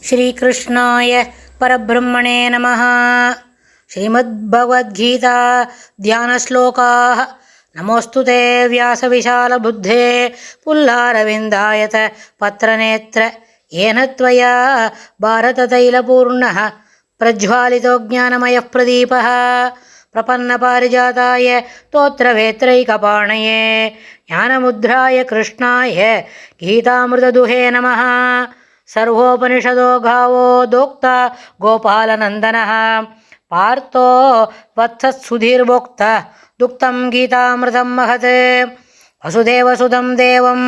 श्रीकृष्णाय परब्रह्मणे नमः। श्रीमद्भगवद्गीता ध्यानश्लोकाः। नमोऽस्तु ते व्यासविशालबुद्धे पुल्लारविन्दायत पत्रनेत्र येन त्वया भारततैलपूर्णः प्रज्वालितो ज्ञानमयः प्रदीपः प्रपन्नपारिजाताय स्तोत्रवेत्रैकपाणये ज्ञानमुद्राय कृष्णाय गीतामृतदुहे नमः। सर्वोपनिषदो गावो दोक्ता गोपालनन्दनः पार्थो वत्सत्सुधीर्भोक्ता दुक्तं गीतामृतं महत्। वसुदेवसुतं देवं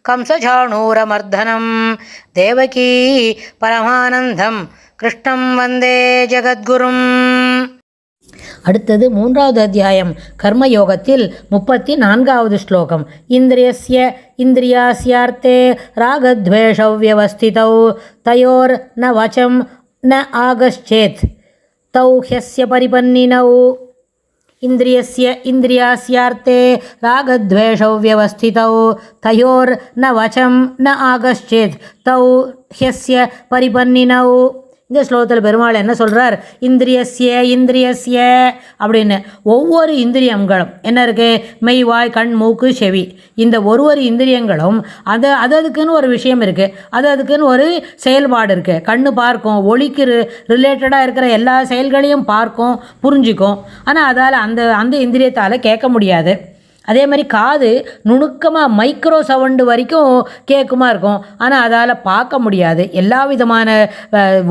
कंसचाणूरमर्दनं देवकी परमानन्दं कृष्णं वन्दे जगद्गुरुम्। அடுத்தது 3வது அத்தியாயம் கர்மயோகத்தில் 34வது ஸ்லோகம். இந்திரியஸ்ய இந்திரியாஸ்யார்த்தே ராகத்வேஷௌ வியவஸ்திதௌ தயோர் ந வசம் ந ஆகச்சேத் தௌ ஹ்யஸ்ய பரிபன்னினௌ. இந்திரியஸ்ய இந்திரியாஸ்யார்த்தே ராகத்வேஷௌ வியவஸ்திதௌ தயோர் ந வசம் ந ஆகச்சேத் தௌ ஹ்யஸ்ய பரிபன்னினௌ. இந்த ஸ்லோகத்தில் பெருமாள் என்ன சொல்கிறார்? இந்திரியஸ்ய அப்படின்னு ஒவ்வொரு இந்திரியங்களும் என்ன இருக்குது? மெய், வாய், கண், மூக்கு, செவி. இந்த ஒரு இந்திரியங்களும் அதுக்குன்னு ஒரு விஷயம் இருக்குது, அதுக்குன்னு ஒரு செயல்பாடு இருக்குது. கண்ணு பார்க்கும், ஒளிக்கு ரிலேட்டடாக இருக்கிற எல்லா செயல்களையும் பார்க்கும், புரிஞ்சிக்கும். ஆனால் அதால் அந்த இந்திரியத்தால் கேட்க முடியாது. அதே மாதிரி காது நுணுக்கமாக மைக்ரோ சவுண்டு வரைக்கும் கேட்குமா இருக்கும், ஆனால் அதால் பார்க்க முடியாது. எல்லா விதமான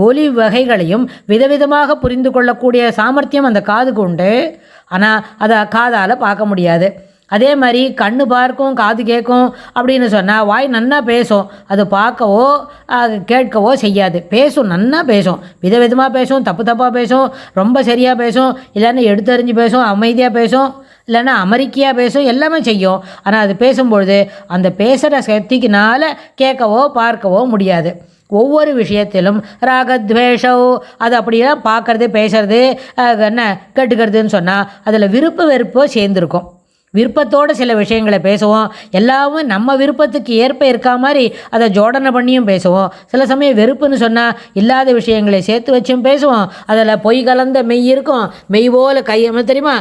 ஒலி வகைகளையும் விதவிதமாக புரிந்து கொள்ளக்கூடிய சாமர்த்தியம் அந்த காதுக்கு உண்டு, ஆனால் அதை காதால் பார்க்க முடியாது. அதே மாதிரி கண்ணு பார்க்கும், காது கேட்கும் அப்படின்னு சொன்னால் வாய் நன்னா பேசும், அது பார்க்கவோ கேட்கவோ செய்யாது. பேசும், நன்னா பேசும், விதவிதமாக பேசும், தப்பாக பேசும், ரொம்ப சரியாக பேசும், இல்லைன்னா எடுத்தறிஞ்சு பேசும், அமைதியாக பேசும், இல்லைன்னா அமெரிக்கையாக பேசும், எல்லாமே செய்யும். ஆனால் அது பேசும்பொழுது அந்த பேசுகிற சக்திக்குனால கேட்கவோ பார்க்கவோ முடியாது. ஒவ்வொரு விஷயத்திலும் ராகத்வேஷோ, அது அப்படிலாம் பார்க்குறது, பேசுறது, என்ன கேட்டுக்கிறதுன்னு சொன்னால் அதில் விருப்பு வெறுப்போ சேர்ந்துருக்கும். விருப்பத்தோடு சில விஷயங்களை பேசுவோம், எல்லாமே நம்ம விருப்பத்துக்கு ஏற்ப இருக்கா மாதிரி அதை ஜோடனை பண்ணியும் பேசுவோம். சில சமயம் வெறுப்புன்னு சொன்னால் இல்லாத விஷயங்களை சேர்த்து வச்சும் பேசுவோம். அதில் பொய் கலந்த மெய் இருக்கும். மெய் போல தெரியுமா,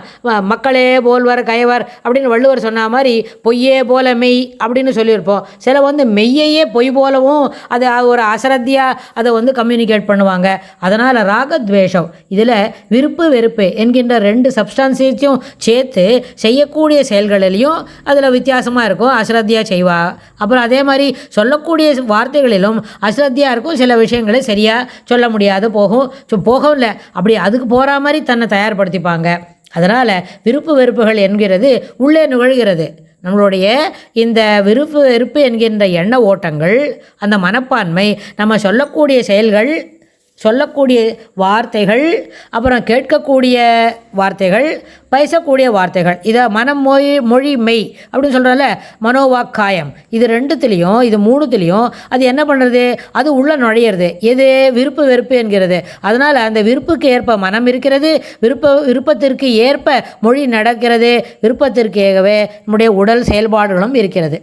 மக்களே போல்வர் கயவர் அப்படின்னு வள்ளுவர் சொன்ன மாதிரி பொய்யே போல மெய் அப்படின்னு சொல்லியிருப்போம். சில மெய்யையே பொய் போலவும் அதை ஒரு அசரத்தியாக அதை கம்யூனிகேட் பண்ணுவாங்க. அதனால் ராகத்வேஷம், இதில் விருப்பு வெறுப்பு என்கின்ற 2 சப்ஸ்டான்ஸையும் சேர்த்து செய்யக்கூடிய செயல்களிலையும் அதில் வித்தியாசமாக இருக்கும், அஸ்ரத்தியாக செய்வா. அப்புறம் அதே மாதிரி சொல்லக்கூடிய வார்த்தைகளிலும் அஸ்ரத்தியாக இருக்கும், சில விஷயங்களை சரியாக சொல்ல முடியாது போகவும் இல்லை, அப்படி அதுக்கு போகிற மாதிரி தன்னை தயார்படுத்திப்பாங்க. அதனால் விருப்பு வெறுப்புகள் என்கிறது உள்ளே நுழைகிறது. நம்மளுடைய இந்த விருப்பு வெறுப்பு என்கின்ற எண்ண ஓட்டங்கள், அந்த மனப்பான்மை, நம்ம சொல்லக்கூடிய செயல்கள், சொல்லக்கூடிய வார்த்தைகள், அப்புறம் கேட்கக்கூடிய வார்த்தைகள், பேசக்கூடிய வார்த்தைகள், இதை மனம், மொழி, மெய் அப்படின்னு சொல்கிறல, மனோவாக்காயம், இது 2த்துலேயும் இது 3த்துலேயும் அது என்ன பண்ணுறது? அது உள்ளே நுழையிறது. எது? விருப்பு வெறுப்பு என்கிறது. அதனால் அந்த விருப்புக்கு ஏற்ப மனம் இருக்கிறது, விருப்பத்திற்கு ஏற்ப மொழி நடக்கிறது, விருப்பத்திற்கேகவே நம்முடைய உடல் செயல்பாடுகளும் இருக்கிறது.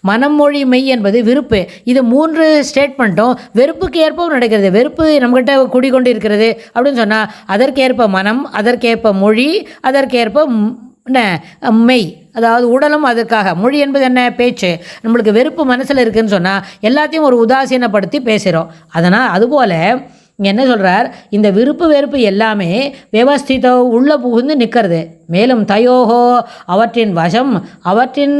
மனம், மொழி, மெய் என்பது விருப்பு. இது 3 ஸ்டேட்மெண்ட்டும் வெறுப்புக்கு ஏற்பவும் நடக்கிறது. வெறுப்பு நம்மகிட்ட குடிக்கொண்டு இருக்கிறது அப்படின்னு சொன்னால் அதற்கேற்ப மனம், அதற்கேற்ப மொழி, அதற்கேற்ப மெய், அதாவது உடலும் அதற்காக. மொழி என்பது என்ன? பேச்சு. நம்மளுக்கு வெறுப்பு மனசில் இருக்குதுன்னு சொன்னால் எல்லாத்தையும் ஒரு உதாசீனப்படுத்தி பேசுகிறோம். அதனால் அதுபோல் இங்கே என்ன சொல்கிறார்? இந்த விருப்பு வெறுப்பு எல்லாமே வியவஸ்திதோ, உள்ள புகுந்து நிற்கிறது. மேலும் தயோகோ, அவற்றின் வசம், அவற்றின்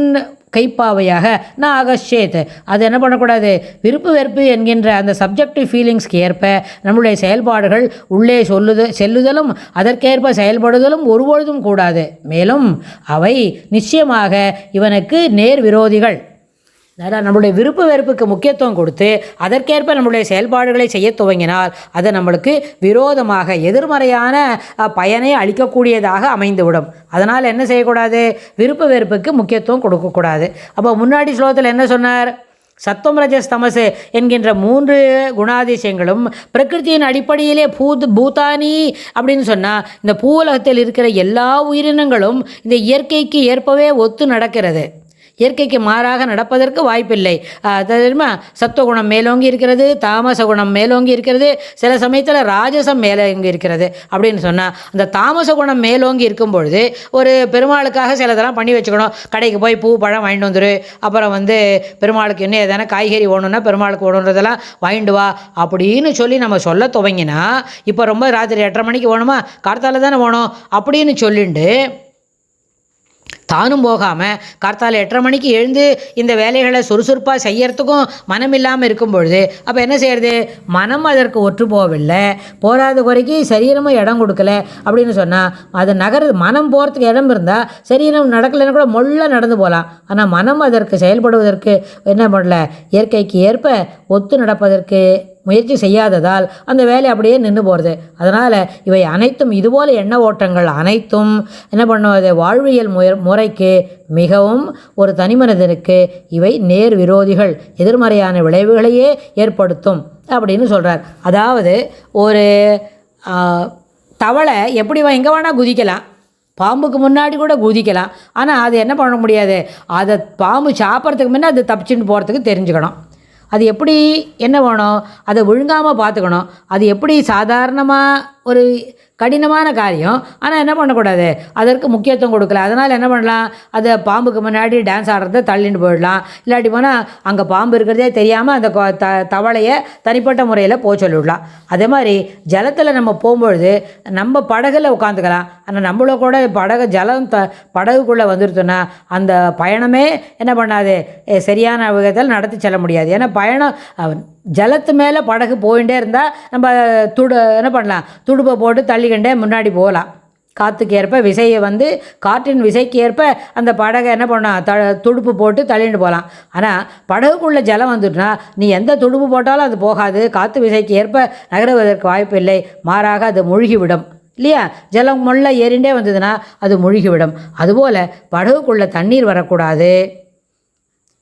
கைப்பாவையாக நான் ஆகச்சேத், அது என்ன பண்ணக்கூடாது? விருப்பு வெறுப்பு என்கின்ற அந்த சப்ஜெக்டிவ் ஃபீலிங்ஸ்க்கு ஏற்ப நம்முடைய செயல்பாடுகள் உள்ளே செல்லுதலும் அதற்கேற்ப செயல்படுதலும் ஒருபொழுதும் கூடாது. மேலும் அவை நிச்சயமாக இவனுக்கு நேர் விரோதிகள். நம்மளுடைய விருப்பு வெறுப்புக்கு முக்கியத்துவம் கொடுத்து அதற்கேற்ப நம்முடைய செயல்பாடுகளை செய்ய துவங்கினால் அது நம்மளுக்கு விரோதமாக எதிர்மறையான பயனை அளிக்கக்கூடியதாக அமைந்துவிடும். அதனால் என்ன செய்யக்கூடாது? விருப்பு வெறுப்புக்கு முக்கியத்துவம் கொடுக்கக்கூடாது. அப்போ முன்னாடி ஸ்லோகத்தில் என்ன சொன்னார்? சத்துவம், ரஜஸ், தமசு என்கின்ற 3 குணாதிசயங்களும் பிரகிருத்தியின் அடிப்படையிலே பூதானி அப்படின்னு சொன்னால் இந்த பூவுலகத்தில் இருக்கிற எல்லா உயிரினங்களும் இந்த இயற்கைக்கு ஏற்பவே ஒத்து நடக்கிறது. இயற்கைக்கு மாறாக நடப்பதற்கு வாய்ப்பில்லை. தெரியுமா, சத்துவகுணம் மேலோங்கி இருக்கிறது, தாமச குணம் மேலோங்கி இருக்கிறது, சில சமயத்தில் ராஜசம் மேலோங்கி இருக்கிறது. அப்படின்னு சொன்னால் அந்த தாமச குணம் மேலோங்கி இருக்கும் பொழுது ஒரு பெருமாளுக்காக சிலதெல்லாம் பண்ணி வச்சுக்கணும். கடைக்கு போய் பூ பழம் வாங்கிட்டு வந்துரு, அப்புறம் பெருமாளுக்கு என்ன எதனா காய்கறி ஓணுன்னா பெருமாளுக்கு ஓணுன்றதெல்லாம் வாங்கிட்டு வா அப்படின்னு சொல்லி நம்ம சொல்ல துவங்கினா, இப்போ ரொம்ப ராத்திரி 8:30 மணிக்கு வேணுமா, கார்த்தால தானே வேணும் அப்படின்னு சொல்லிட்டு தானும் போகாமல் கார்த்தால 8:30 மணிக்கு எழுந்து இந்த வேலைகளை சுறுசுறுப்பாக செய்யறதுக்கும் மனம் இல்லாமல் இருக்கும் பொழுது அப்போ என்ன செய்யறது? மனம் அதற்கு ஒற்று போகவில்லை, போராத குறைக்கு சரீரமும் இடம் கொடுக்கல அப்படின்னு சொன்னால் அது மனம் போகிறதுக்கு இடம் இருந்தால் சரீரம் நடக்கலைன்னு கூட மொள்ள நடந்து போகலாம். ஆனால் மனம் அதற்கு செயல்படுவதற்கு என்ன பண்ணல, இயற்கைக்கு ஏற்ப ஒத்து நடப்பதற்கு முயற்சி செய்யாததால் அந்த வேலை அப்படியே நின்று போகிறது. அதனால் இவை அனைத்தும் இதுபோல் எண்ண ஓட்டங்கள் அனைத்தும் என்ன பண்ணுவது, வாழ்வியல் முறைக்கு மிகவும் ஒரு தனிமனிதனுக்கு இவை நேர் விரோதிகள், எதிர்மறையான விளைவுகளையே ஏற்படுத்தும் அப்படின்னு சொல்கிறார். அதாவது ஒரு தவளை எப்படி எங்கே வேணால் குதிக்கலாம், பாம்புக்கு முன்னாடி கூட குதிக்கலாம். ஆனால் அது என்ன பண்ண முடியாது, அதை பாம்பு சாப்பிட்றதுக்கு முன்னே அது தப்பிச்சுட்டு போகிறதுக்கு தெரிஞ்சுக்கணும். அது எப்படி என்ன வேணும், அதை விழுங்காமல் பார்த்துக்கணும். அது எப்படி சாதாரணமாக ஒரு கடினமான காரியம், ஆனால் என்ன பண்ணக்கூடாது, அதற்கு முக்கியத்துவம் கொடுக்கல. அதனால் என்ன பண்ணலாம், அதை பாம்புக்கு முன்னாடி டான்ஸ் ஆடுறத தள்ளிட்டு போயிடலாம். இல்லாட்டி போனால் அங்கே பாம்பு இருக்கிறதே தெரியாமல் அந்த தவளையை தனிப்பட்ட முறையில் போக சொல்லிவிடலாம். அதே மாதிரி ஜலத்தில் நம்ம போகும்பொழுது நம்ம படகுல உட்காந்துக்கலாம். ஆனால் நம்மள கூட ஜலம் படகுக்குள்ளே வந்துருத்தோன்னா அந்த பயணமே என்ன பண்ணாது, சரியான விதத்தில் நடத்தி செல்ல முடியாது. ஏன்னா பயணம் ஜலத்து மேலே படகு போயிட்டே இருந்தால் நம்ம என்ன பண்ணலாம், துடுப்பை போட்டு தள்ளிக்கிண்டே முன்னாடி போகலாம். காற்றுக்கு ஏற்ப விசையை காற்றின் விசைக்கு ஏற்ப அந்த படகை என்ன பண்ணலாம், துடுப்பு போட்டு தள்ளிட்டு போகலாம். ஆனால் படகுக்குள்ளே ஜலம் வந்துட்டுனா நீ எந்த துடுப்பு போட்டாலும் அது போகாது, காற்று விசைக்கு ஏற்ப நகருவதற்கு வாய்ப்பு இல்லை, மாறாக அது மூழ்கிவிடும் இல்லையா. ஜலம் முள்ள ஏறிண்டே வந்ததுன்னா அது மூழ்கிவிடும். அதுபோல் படகுக்குள்ளே தண்ணீர் வரக்கூடாது,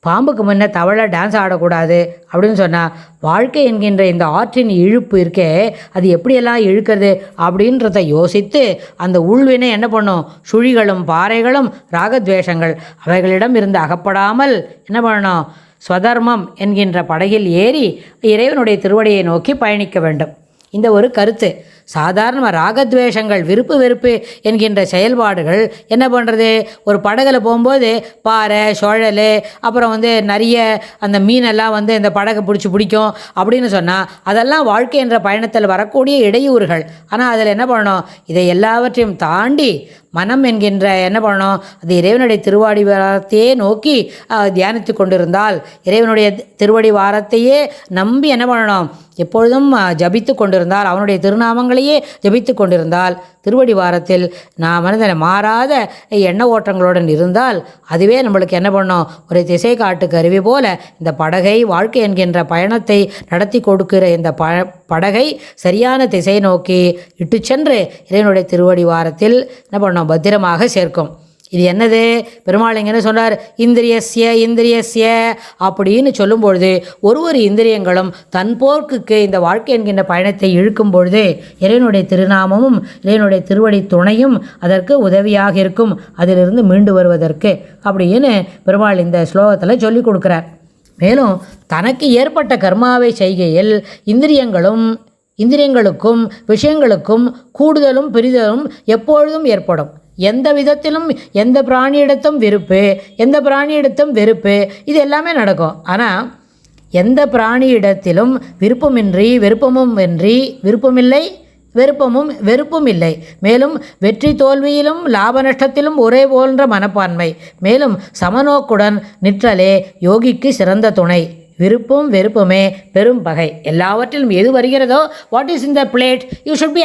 பாம்புக்கு முன்னே தவளை டான்ஸ் ஆடக்கூடாது அப்படின்னு சொன்னால் வாழ்க்கை என்கின்ற இந்த ஆற்றின் இழுப்பு இருக்கே, அது எப்படியெல்லாம் இழுக்கிறது அப்படின்றத யோசித்து அந்த உள்வினை என்ன பண்ணும், சுழிகளும் பாறைகளும் ராகத்வேஷங்கள் அவைகளிடம் இருந்து அகப்படாமல் என்ன பண்ணணும், ஸ்வதர்மம் என்கின்ற படகில் ஏறி இறைவனுடைய திருவடியை நோக்கி பயணிக்க வேண்டும். இந்த ஒரு கருத்து. சாதாரண ராகத்வேஷங்கள் விருப்பு வெறுப்பு என்கின்ற செயல்பாடுகள் என்ன பண்ணுறது, ஒரு படகுல போகும்போது பாறை சுழல் அப்புறம் நிறைய அந்த மீனெல்லாம் இந்த படகை பிடிக்கும் அப்படின்னு சொன்னால் அதெல்லாம் வாழ்க்கை என்ற பயணத்தில் வரக்கூடிய இடையூறுகள். ஆனால் அதில் என்ன பண்ணணும், இதை எல்லாவற்றையும் தாண்டி மனம் என்கின்ற என்ன பண்ணணும், அது இறைவனுடைய திருவாடி வாரத்தையே நோக்கி தியானித்து கொண்டிருந்தால், இறைவனுடைய திருவடி வாரத்தையே நம்பி என்ன பண்ணணும், எப்பொழுதும் ஜபித்து கொண்டிருந்தால், அவனுடைய திருநாமங்களையே ஜபித்து கொண்டிருந்தால், திருவடி வாரத்தில் நான் மாறாத எண்ண ஓட்டங்களுடன் இருந்தால் அதுவே நம்மளுக்கு என்ன பண்ணோம், ஒரு திசை காட்டு கருவி போல இந்த படகை வாழ்க்கை என்கின்ற பயணத்தை நடத்தி கொடுக்கிற இந்த படகை சரியான திசை நோக்கி இட்டு சென்று இறைவனுடைய திருவடி வாரத்தில் என்ன பண்ணோம், பத்திரமாக சேர்க்கும். இது என்னது, பெருமாள் என்ன சொன்னார், இந்திரியஸ்ய அப்படின்னு சொல்லும்பொழுது ஒரு இந்திரியங்களும் தன் போர்க்குக்கு இந்த வாழ்க்கை என்கின்ற பயணத்தை இழுக்கும் பொழுது இறைவனுடைய திருநாமமும் இறைவனுடைய திருவடி துணையும் அதற்கு உதவியாக இருக்கும், அதிலிருந்து மீண்டு வருவதற்கு அப்படின்னு பெருமாள் இந்த ஸ்லோகத்தில் சொல்லி கொடுக்குறார். மேலும் தனக்கு ஏற்பட்ட கர்மாவை செய்கையில் இந்திரியங்களுக்கும் விஷயங்களுக்கும் கூடுதலும் பிரிதலும் எப்பொழுதும் ஏற்படும். எந்த விதத்திலும் எந்த பிராணியிடத்தும் வெறுப்பு இது எல்லாமே நடக்கும். ஆனால் எந்த பிராணியிடத்திலும் வெறுப்பும் இல்லை. மேலும் வெற்றி தோல்வியிலும் லாப நஷ்டத்திலும் ஒரே போன்ற மனப்பான்மை, மேலும் சமநோக்குடன் நிற்றலே யோகிக்கு சிறந்த துணை. விருப்பும் வெறுப்புமே பெரும் பகை. எல்லாவற்றிலும் எது வருகிறதோ, what is in the plate, you should be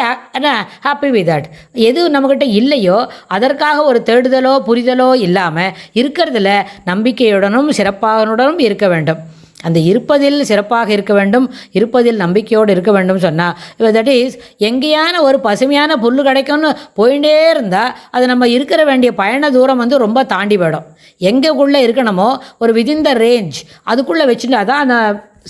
happy with that. எது நம்மக்கிட்ட இல்லையோ அதற்காக ஒரு தேடுதலோ புரிதலோ இல்லாமல் இருக்கிறதுல நம்பிக்கையுடனும் சிறப்பாகனுடனும் இருக்க வேண்டும். அந்த இருப்பதில் சிறப்பாக இருக்க வேண்டும், இருப்பதில் நம்பிக்கையோடு இருக்க வேண்டும் சொன்னால், தட் இஸ் எங்கேயான ஒரு பசுமையான புல் கிடைக்கும்னு போயிட்டே இருந்தால் அது நம்ம இருக்கிற வேண்டிய பயண தூரம் ரொம்ப தாண்டி போயிடும். எங்கேக்குள்ளே இருக்கணுமோ ஒரு விதின் த ரேஞ்ச் அதுக்குள்ளே வச்சுட்டு அதான் அந்த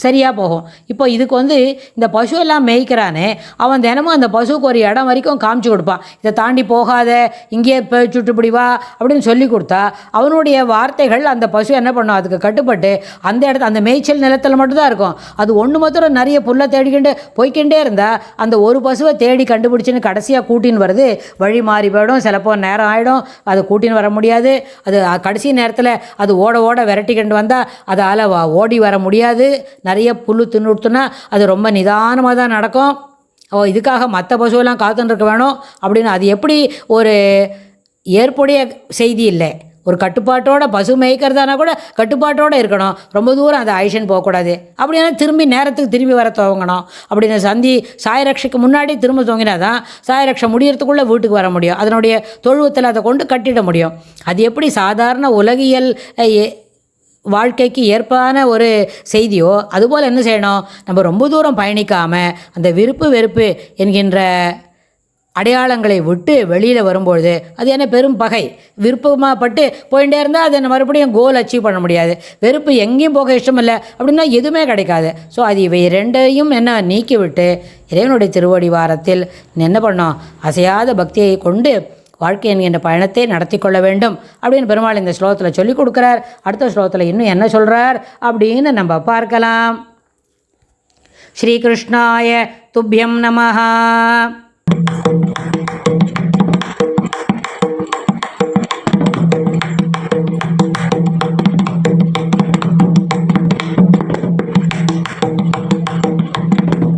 சரியாக போகும். இப்போ இதுக்கு இந்த பசு எல்லாம் மேய்க்கிறானே, அவன் தினமும் அந்த பசுவுக்கு ஒரு இடம் வரைக்கும் காமிச்சு கொடுப்பான். இதை தாண்டி போகாத, இங்கேயே சுட்டுப்பிடி வா அப்படின்னு சொல்லி கொடுத்தா அவனுடைய வார்த்தைகள் அந்த பசு என்ன பண்ணும், அதுக்கு கட்டுப்பட்டு அந்த இடத்துல அந்த மேய்ச்சல் நிலத்தில் மட்டும்தான் இருக்கும். அது ஒன்று மாத்திரம் நிறைய புல்லை தேடிக்கிண்டு போய்கிண்டே இருந்தால் அந்த ஒரு பசுவை தேடி கண்டுபிடிச்சின்னு கடைசியாக கூட்டின்னு வருது வழி மாறி போயிடும். சிலப்போ நேரம் ஆகிடும், அது கூட்டின்னு வர முடியாது. அது கடைசி நேரத்தில் அது ஓட ஓட விரட்டிக்கிண்டு வந்தால் அதால் ஓடி வர முடியாது. நிறைய புல் தின்னுடுத்துனா அது ரொம்ப நிதானமாக தான் நடக்கும். இதுக்காக மற்ற பசுவெல்லாம் காத்துருக்க வேணும் அப்படின்னு அது எப்படி ஒரு ஏற்புடைய செய்தி இல்லை. ஒரு கட்டுப்பாட்டோட பசு மேய்க்கிறதானா கூட கட்டுப்பாட்டோடு இருக்கணும். ரொம்ப தூரம் அதை அழிச்சுன்னு போகக்கூடாது. அப்படின்னா திரும்பி நேரத்துக்கு திரும்பி வர துவங்கணும். அப்படின்னு சாயரட்சைக்கு முன்னாடி திரும்ப துவங்கினா தான் சாயரட்சை முடியறதுக்குள்ளே வீட்டுக்கு வர முடியும். அதனுடைய தொழுவத்தில் அதை கொண்டு கட்டிட முடியும். அது எப்படி சாதாரண உலகியல் வாழ்க்கைக்கு ஏற்பான ஒரு செய்தியோ அதுபோல் என்ன செய்யணும், நம்ம ரொம்ப தூரம் பயணிக்காமல் அந்த விருப்பு வெறுப்பு என்கின்ற அடையாளங்களை விட்டு வெளியில் வரும்பொழுது அது என்ன பெரும் பகை. விருப்பமாக பட்டு போயிட்டே இருந்தால் அது என்ன மறுபடியும் கோல் அச்சீவ் பண்ண முடியாது. வெறுப்பு எங்கேயும் போக இஷ்டம் இல்லை அப்படின்னா எதுவுமே கிடைக்காது. ஸோ அது இவை ரெண்டையும் என்ன நீக்கிவிட்டு இறைவனுடைய திருவடி வாரத்தில் என்ன பண்ணோம், அசையாத பக்தியை கொண்டு வாழ்க்கை என்கின்ற பயணத்தை நடத்தி கொள்ள வேண்டும் அப்படின்னு பெருமாள் இந்த ஸ்லோகத்தில் சொல்லிக் கொடுக்குறார். அடுத்த ஸ்லோகத்தில் இன்னும் என்ன சொல்கிறார் அப்படின்னு நம்ம பார்க்கலாம். ஸ்ரீகிருஷ்ணாய துப்யம் நமஹ.